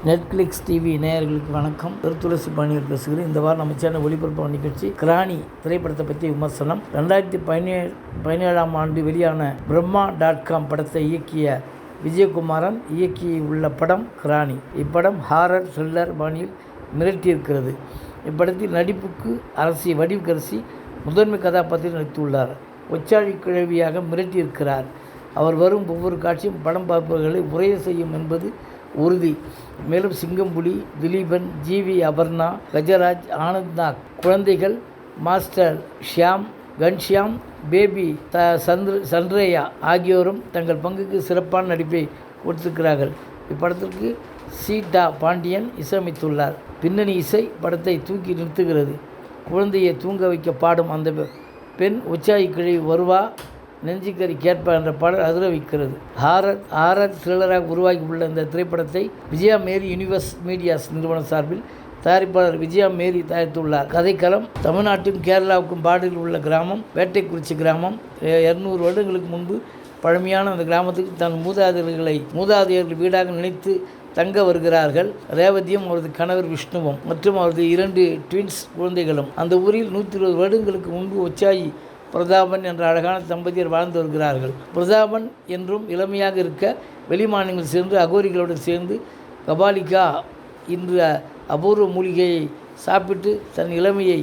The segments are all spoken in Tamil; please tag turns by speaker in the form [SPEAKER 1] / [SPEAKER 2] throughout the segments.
[SPEAKER 1] நெட்ஃப்ளிக்ஸ் டிவி நேயர்களுக்கு வணக்கம். துளசி பாணியில் பேசுகிறேன். இந்த வாரம் நம்ம சேனல் ஒளிபரப்பு நிகழ்ச்சி கிராணி திரைப்படத்தை பற்றி விமர்சனம். 2017 ஆண்டு வெளியான பிரம்மா.com படத்தை இயக்கிய விஜயகுமாரன் இயக்கி உள்ள படம் கிராணி. இப்படம் ஹாரர் த்ரில்லர் பாணியில் மிரட்டியிருக்கிறது. இப்படத்தில் நடிப்புக்கு வடிவுக்கரசி முதன்மை கதாபாத்திரம் நடித்துள்ளார். ஒச்சாழி கிழவியாக மிரட்டியிருக்கிறார். அவர் வரும் ஒவ்வொரு காட்சியும் படம் பார்ப்பவர்களை உரைய செய்யும் என்பது உறுதி. மேலும் சிங்கம்புலி, திலீபன், ஜிவி அபர்ணா, கஜராஜ், ஆனந்த் நாக், குழந்தைகள், மாஸ்டர் ஷியாம், கன்ஷியாம், பேபி சந்திரேயா ஆகியோரும் தங்கள் பங்குக்கு சிறப்பான நடிப்பை கொடுத்திருக்கிறார்கள். இப்படத்திற்கு சீட்டா பாண்டியன் இசையமைத்துள்ளார். பின்னணி இசை படத்தை தூக்கி நிறுத்துகிறது. குழந்தையை தூங்க வைக்க பாடும் அந்த பெண் உச்சாயி கிழவி வருவா நெஞ்சுக்கறி கேட்பா என்ற பாடல் அதிர வைக்கிறது. ஹாரர் த்ரில்லராக உருவாகி உள்ள இந்த திரைப்படத்தை விஜயா மேரி யூனிவர்ஸ் மீடியாஸ் நிறுவனம் சார்பில் தயாரிப்பாளர் விஜயா மேரி தயாரித்துள்ளார். கதைக்களம் தமிழ்நாட்டுக்கும் கேரளாவுக்கும் பாடலில் உள்ள கிராமம் வேட்டைக்குறிச்சி கிராமம். 200 வருடங்களுக்கு முன்பு பழமையான அந்த கிராமத்துக்கு தன் மூதாதையர்கள் வீடாக நினைத்து தங்க வருகிறார்கள். ரேவதியும் அவரது கணவர் விஷ்ணுவும் மற்றும் அவரது 2 ட்வின்ஸ் குழந்தைகளும். அந்த ஊரில் 120 வருடங்களுக்கு முன்பு ஒச்சாயி பிரதாபன் என்ற அழகான தம்பதியர் வாழ்ந்து வருகிறார்கள். பிரதாபன் என்றும் இளமையாக இருக்க வெளிமாநிலங்கள் சென்று அகோரிகளுடன் சேர்ந்து கபாலிகா என்ற அபூர்வ மூலிகையை சாப்பிட்டு தன் இளமையை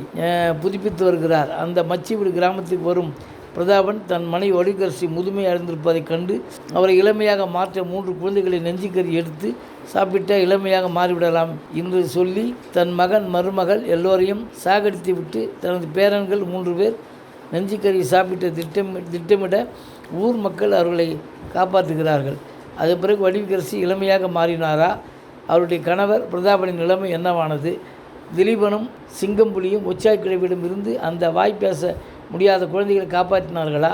[SPEAKER 1] புதுப்பித்து வருகிறார். அந்த மச்சிவீடு கிராமத்துக்கு வரும் பிரதாபன் தன் மனைவி வடிவக்கரசி முதுமை அடைந்திருப்பதைக் கண்டு அவரை இளமையாக மாற்ற 3 குழந்தைகளை நெஞ்சுக்கறி எடுத்து சாப்பிட்ட இளமையாக மாறிவிடலாம் என்று சொல்லி தன் மகன் மருமகள் எல்லோரையும் சாகடித்து விட்டு தனது பேரன்கள் 3 பேர் நெஞ்சுக்கறி சாப்பிட்ட திட்டமிட ஊர் மக்கள் அவர்களை காப்பாற்றுகிறார்கள். அது பிறகு வடிவக்கரசி இளமையாக மாறினாரா? அவருடைய கணவர் பிரதாபனின் நிலைமை என்னவானது? திலீபனும் சிங்கம்புலியும் ஒச்சாய் கிழவியிடம் இருந்து அந்த வாய் பேச முடியாத குழந்தைகளை காப்பாற்றினார்களா?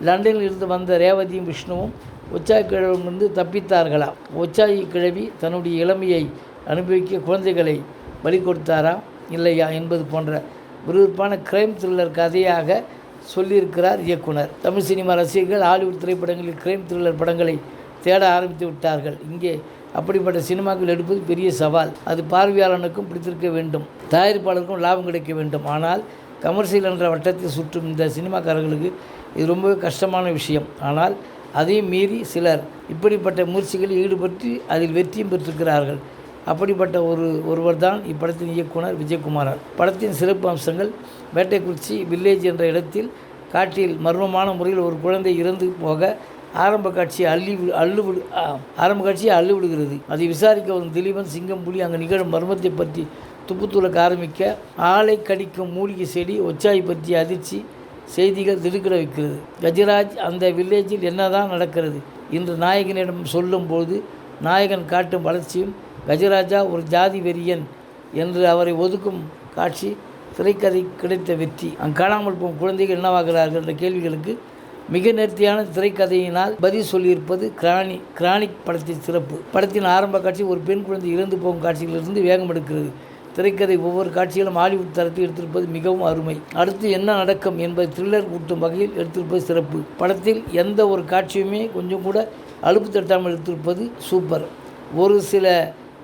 [SPEAKER 1] லண்டனில் இருந்து வந்த ரேவதியும் விஷ்ணுவும் ஒச்சாய் கிழவிலிருந்து தப்பித்தார்களா? ஒச்சாயி கிழவி தன்னுடைய இளமையை அனுபவிக்க குழந்தைகளை பலி கொடுத்தாரா இல்லையா என்பது போன்ற விறுவிறுப்பான கிரைம் த்ரில்லர் கதையாக சொல்லியிருக்கிறார் இயக்குனர். தமிழ் சினிமா ரசிகர்கள் ஹாலிவுட் திரைப்படங்களில் கிரைம் த்ரில்லர் படங்களை தேட ஆரம்பித்து விட்டார்கள். இங்கே அப்படிப்பட்ட சினிமாக்கள் எடுப்பது பெரிய சவால். அது பார்வையாளனுக்கும் பிடித்திருக்க வேண்டும், தயாரிப்பாளருக்கும் லாபம் கிடைக்க வேண்டும். ஆனால் கமர்ஷியல் என்ற வட்டத்தில் சுற்றும் இந்த சினிமாக்காரர்களுக்கு இது ரொம்பவே கஷ்டமான விஷயம். ஆனால் அதையும் மீறி சிலர் இப்படிப்பட்ட முயற்சிகளில் ஈடுபட்டு அதில் வெற்றியும் பெற்றிருக்கிறார்கள். அப்படிப்பட்ட ஒருவர் தான் இப்படத்தின் இயக்குனர் விஜயகுமாரன். படத்தின் சிறப்பு அம்சங்கள்: வேட்டைக்குறிச்சி வில்லேஜ் என்ற இடத்தில் காட்டில் மர்மமான முறையில் ஒரு குழந்தை இறந்து போக ஆரம்ப காட்சியை அள்ளிவிடுகிறது. அதை விசாரிக்க வரும் திலீபன், சிங்கம்புலி அங்கு நிகழும் மர்மத்தை பற்றி துப்புத்துளக்க ஆரம்பிக்க ஆளை கடிக்கும் மூலிகை செடி ஒச்சாய் பற்றிய அதிர்ச்சி செய்திகள் திடுக்கிட வைக்கிறது. கஜராஜ் அந்த வில்லேஜில் என்னதான் நடக்கிறது என்று நாயகனிடம் சொல்லும்போது நாயகன் காட்டும் வளர்ச்சியும் கஜராஜா ஒரு ஜாதி வெறியன் என்று அவரை ஒதுக்கும் காட்சி திரைக்கதை கிடைத்த வெற்றி. அங்கு காணாமல் போகும் குழந்தைகள் என்னவாகிறார்கள் என்ற கேள்விகளுக்கு மிக நேர்த்தியான திரைக்கதையினால் பதில் சொல்லியிருப்பது கிரானிக் படத்தின் சிறப்பு. படத்தின் ஆரம்ப காட்சி ஒரு பெண் குழந்தை இறந்து போகும் காட்சிகளிலிருந்து வேகம் எடுக்கிறது. திரைக்கதை ஒவ்வொரு காட்சிகளும் ஹாலிவுட் தரத்தில் எடுத்திருப்பது மிகவும் அருமை. அடுத்து என்ன நடக்கும் என்பதை த்ரில்லர் கூட்டும் வகையில் எடுத்திருப்பது சிறப்பு. படத்தில் எந்த ஒரு காட்சியுமே கொஞ்சம் கூட அலுப்பு தட்டாமல் எடுத்திருப்பது சூப்பர். ஒரு சில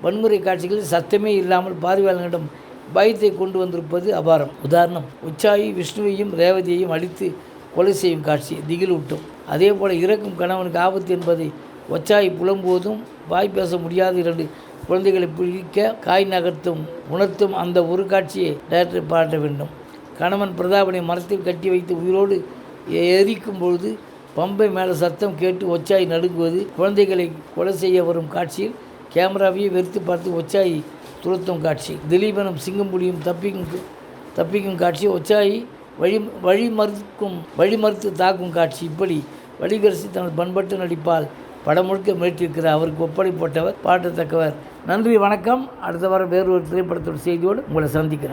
[SPEAKER 1] வன்முறை காட்சிகளில் சத்தமே இல்லாமல் பார்வையாளர்களிடம் பயத்தை கொண்டு வந்திருப்பது அபாரம். உதாரணம், உச்சாயி விஷ்ணுவையும் ரேவதியையும் அடித்து கொலை செய்யும் காட்சி திகிலூட்டும். அதே போல் இறக்கும் கணவனுக்கு ஆபத்து என்பதை ஒச்சாயி புலம்போதும் வாய் பேச முடியாத 2 குழந்தைகளை பிடிக்க காய் நகர்த்தும் உணர்த்தும் அந்த ஒரு காட்சியை டைரக்டர் பாராட்ட வேண்டும். கணவன் பிரதாபனை மரத்தில் கட்டி வைத்து உயிரோடு எரிக்கும் பொழுது பம்பை மேலே சத்தம் கேட்டு ஒச்சாயி நடுங்குவது, குழந்தைகளை கொலை செய்ய வரும் காட்சியில் கேமராவையே வெறுத்து பார்த்து ஒச்சாயி துரத்தும் காட்சி, திலீபனும் சிங்கம்புலியும் தப்பிக்கும் காட்சி, ஒச்சாயி வழிமறுத்து தாக்கும் காட்சி. இப்படி வடிவக்கரசி தனது பண்பட்டு நடிப்பால் படம் முழுக்க மிரட்டியிருக்கிறார். அவருக்கு ஒப்படை போட்டவர், பாட்டத்தக்கவர். நன்றி, வணக்கம். அடுத்த வாரம் வேறு ஒரு திரைப்படத்தோட செய்தியோடு உங்களை சந்திக்கிறேன்.